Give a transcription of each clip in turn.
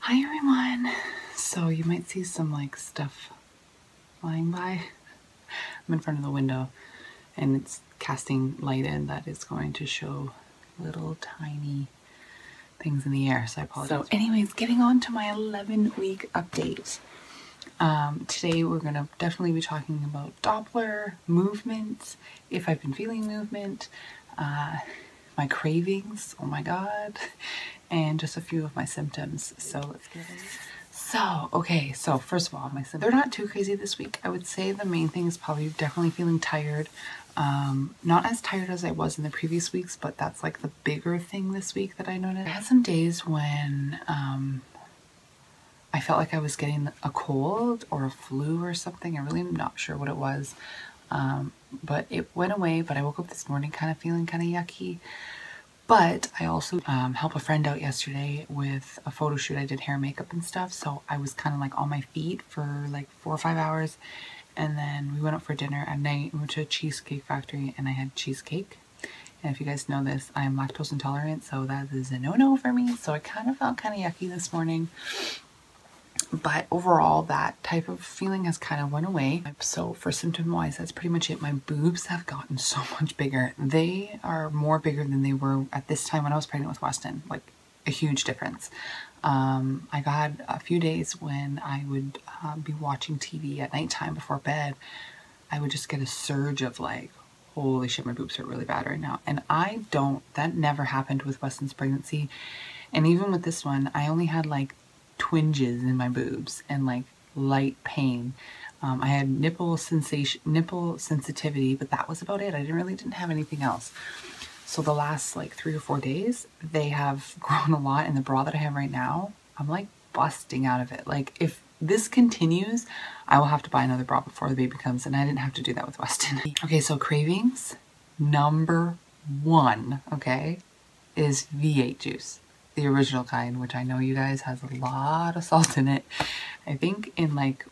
Hi everyone! So you might see some like stuff flying by. I'm in front of the window and it's casting light in that is going to show little tiny things in the air, so I apologize. So anyways, getting on to my 11-week update. Today we're going to definitely be talking about Doppler, movement, if I've been feeling movement, my cravings, oh my god, and just a few of my symptoms. So let's get into it. So first of all, my symptoms, they're not too crazy this week. I would say the main thing is probably definitely feeling tired. Not as tired as I was in the previous weeks, but that's like the bigger thing this week that I noticed. I had some days when I felt like I was getting a cold or a flu or something. I really am not sure what it was. But it went away, but I woke up this morning kind of feeling kind of yucky. But I also helped a friend out yesterday with a photo shoot. I did hair, makeup and stuff, so I was kind of like on my feet for like 4 or 5 hours. And then we went out for dinner at night. We went to a cheesecake factory and I had cheesecake. And if you guys know this, I'm lactose intolerant, so that is a no-no for me. So I kind of felt kind of yucky this morning. But overall, that type of feeling has kind of went away. So for symptom-wise, that's pretty much it. My boobs have gotten so much bigger. They are more bigger than they were at this time when I was pregnant with Weston. Like a huge difference. I got a few days when I would be watching TV at nighttime before bed. I would just get a surge of like, holy shit, my boobs hurt really bad right now. And that never happened with Weston's pregnancy. And even with this one, I only had like twinges in my boobs and like light pain. I had nipple sensitivity, but that was about it. I didn't have anything else. So the last like 3 or 4 days, they have grown a lot, and the bra that I have right now, I'm like busting out of it. Like if this continues, I will have to buy another bra before the baby comes, and I didn't have to do that with Weston. Okay, so cravings, number 1, okay, is V8 juice. The original kind, which I know you guys has a lot of salt in it. I think in like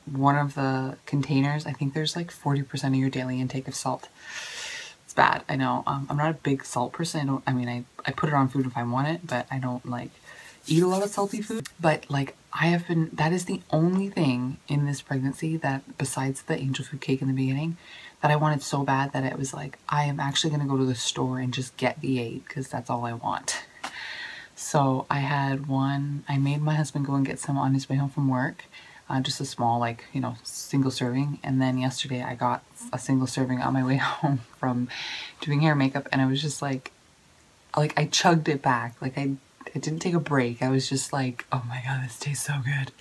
one of the containers, I think there's like 40% of your daily intake of salt. It's bad, I know. I'm not a big salt person. I put it on food if I want it, but I don't like eat a lot of salty food. But like that is the only thing in this pregnancy that, besides the angel food cake in the beginning, that I wanted so bad that it was like, I am actually gonna go to the store and just get V8 because that's all I want. So I had one, I made my husband go and get some on his way home from work, just a small, like, you know, single serving. And then yesterday I got a single serving on my way home from doing hair makeup, and I was just like I chugged it back. Like I didn't take a break. I was just like, oh my god, this tastes so good.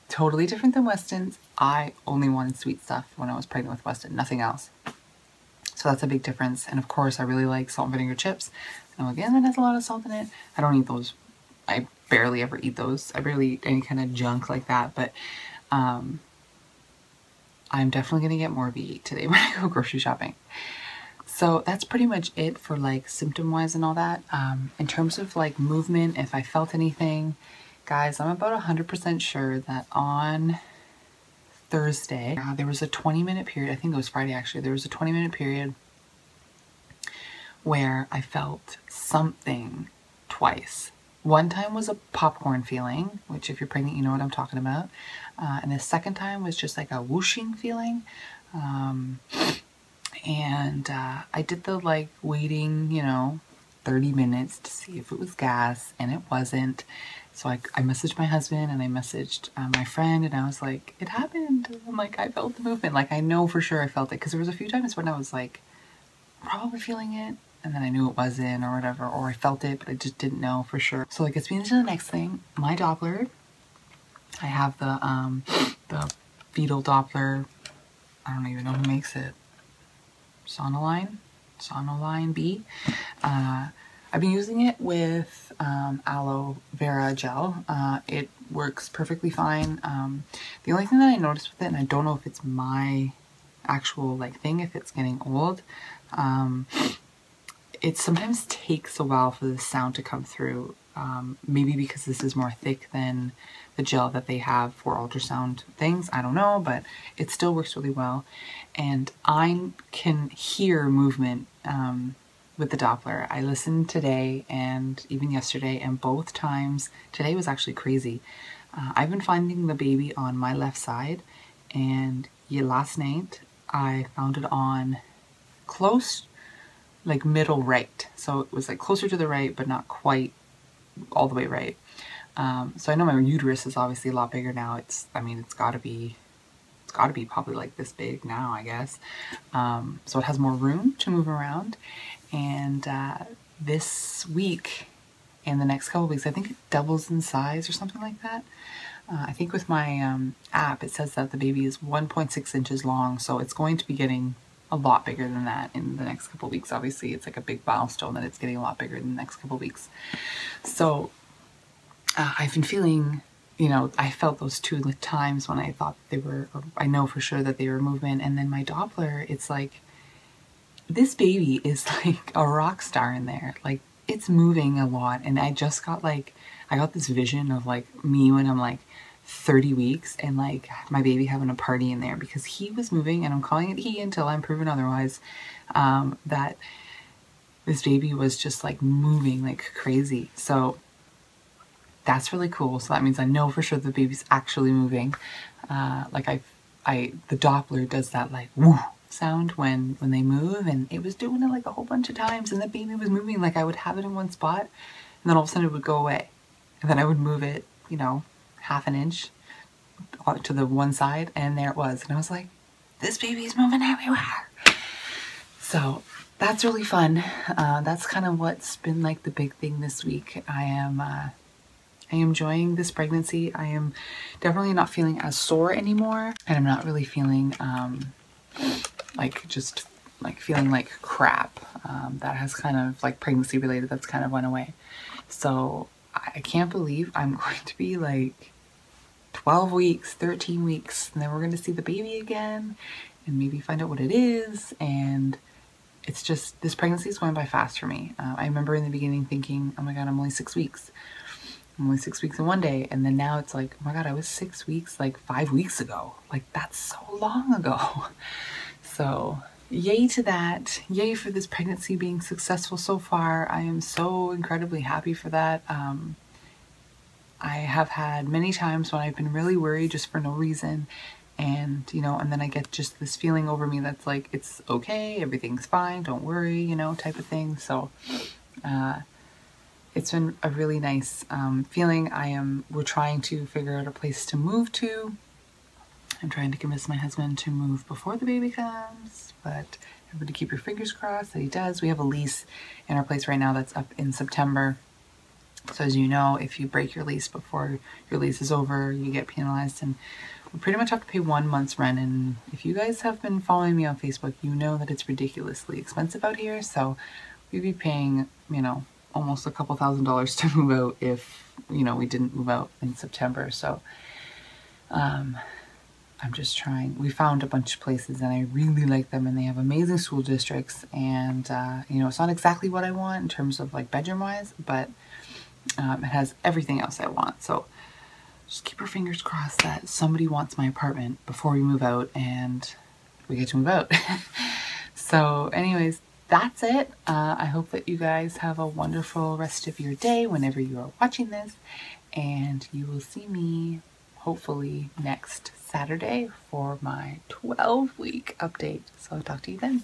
Totally different than Weston's. I only wanted sweet stuff when I was pregnant with Weston, nothing else. So that's a big difference. And of course, I really like salt and vinegar chips. Now again, that has a lot of salt in it. I don't eat those. I barely ever eat those. I barely eat any kind of junk like that. But I'm definitely going to get more V8 today when I go grocery shopping. So that's pretty much it for like symptom-wise and all that. In terms of like movement, if I felt anything, guys, I'm about 100% sure that on Thursday, there was a 20-minute period. I think it was Friday actually. There was a 20-minute period where I felt something twice. One time was a popcorn feeling, which if you're pregnant, you know what I'm talking about. And the second time was just like a whooshing feeling. I did the like waiting, you know, 30 minutes to see if it was gas, and it wasn't. So I messaged my husband and I messaged my friend, and I was like, it happened. I'm like, I felt the movement. Like I know for sure I felt it, because there was a few times when I was like probably feeling it, and then I knew it wasn't or whatever, or I felt it but I just didn't know for sure. So it gets me into the next thing, my Doppler. I have the fetal Doppler. I don't even know who makes it. Sonoline B. I've been using it with aloe vera gel. It works perfectly fine. The only thing that I noticed with it, and I don't know if it's my actual like thing, if it's getting old, it sometimes takes a while for the sound to come through. Maybe because this is more thick than the gel that they have for ultrasound things. I don't know, but it still works really well. And I can hear movement with the Doppler. I listened today and even yesterday, and both times, today was actually crazy. I've been finding the baby on my left side, and last night I found it on close, like middle right. So it was like closer to the right, but not quite all the way right. So I know my uterus is obviously a lot bigger now. I mean, it's got to be probably like this big now, I guess. So it has more room to move around. And this week and the next couple of weeks, I think it doubles in size or something like that. I think with my app, it says that the baby is 1.6 inches long, so it's going to be getting a lot bigger than that in the next couple of weeks. Obviously, it's like a big milestone that it's getting a lot bigger in the next couple of weeks. So I've been feeling, you know, I felt those 2 times when I thought they were, or I know for sure that they were moving, and then my Doppler, it's like, this baby is like a rock star in there. Like, it's moving a lot, and I just got like, I got this vision of like me when I'm like 30 weeks and like my baby having a party in there, because he was moving, and I'm calling it he until I'm proven otherwise, that this baby was just like moving like crazy. So that's really cool. So that means I know for sure the baby's actually moving. Like the Doppler does that like woo sound when they move, and it was doing it like a whole bunch of times, and the baby was moving. Like I would have it in one spot, and then all of a sudden it would go away, and then I would move it, you know, half an inch to the one side, and there it was. And I was like, this baby's moving everywhere. So that's really fun. That's kind of what's been like the big thing this week. I am enjoying this pregnancy. I am definitely not feeling as sore anymore, and I'm not really feeling like just like feeling like crap. That has kind of like pregnancy related, that's kind of went away. So I can't believe I'm going to be like 12 weeks, 13 weeks, and then we're going to see the baby again and maybe find out what it is. And it's just, this pregnancy is going by fast for me. I remember in the beginning thinking, oh my God, I'm only 6 weeks. I'm only 6 weeks in one day. And then now it's like, oh my God, I was 6 weeks like 5 weeks ago. Like, that's so long ago. So yay to that. Yay for this pregnancy being successful so far. I am so incredibly happy for that. I have had many times when I've been really worried just for no reason, and you know, and then I get just this feeling over me that's like, it's okay, everything's fine, don't worry, you know, type of thing. So it's been a really nice feeling. We're trying to figure out a place to move to. I'm trying to convince my husband to move before the baby comes, but everybody keep your fingers crossed that he does. We have a lease in our place right now that's up in September. So as you know, if you break your lease before your lease is over, you get penalized, and we pretty much have to pay 1 month's rent. And if you guys have been following me on Facebook, you know that it's ridiculously expensive out here. So we'd be paying, you know, almost a couple $1,000s to move out if, you know, we didn't move out in September. So I'm just trying. We found a bunch of places and I really like them, and they have amazing school districts, and you know, it's not exactly what I want in terms of like bedroom wise, but it has everything else I want. So just keep our fingers crossed that somebody wants my apartment before we move out and we get to move out. So anyways, that's it. I hope that you guys have a wonderful rest of your day whenever you are watching this, and you will see me hopefully next Saturday for my 12-week update. So I'll talk to you then.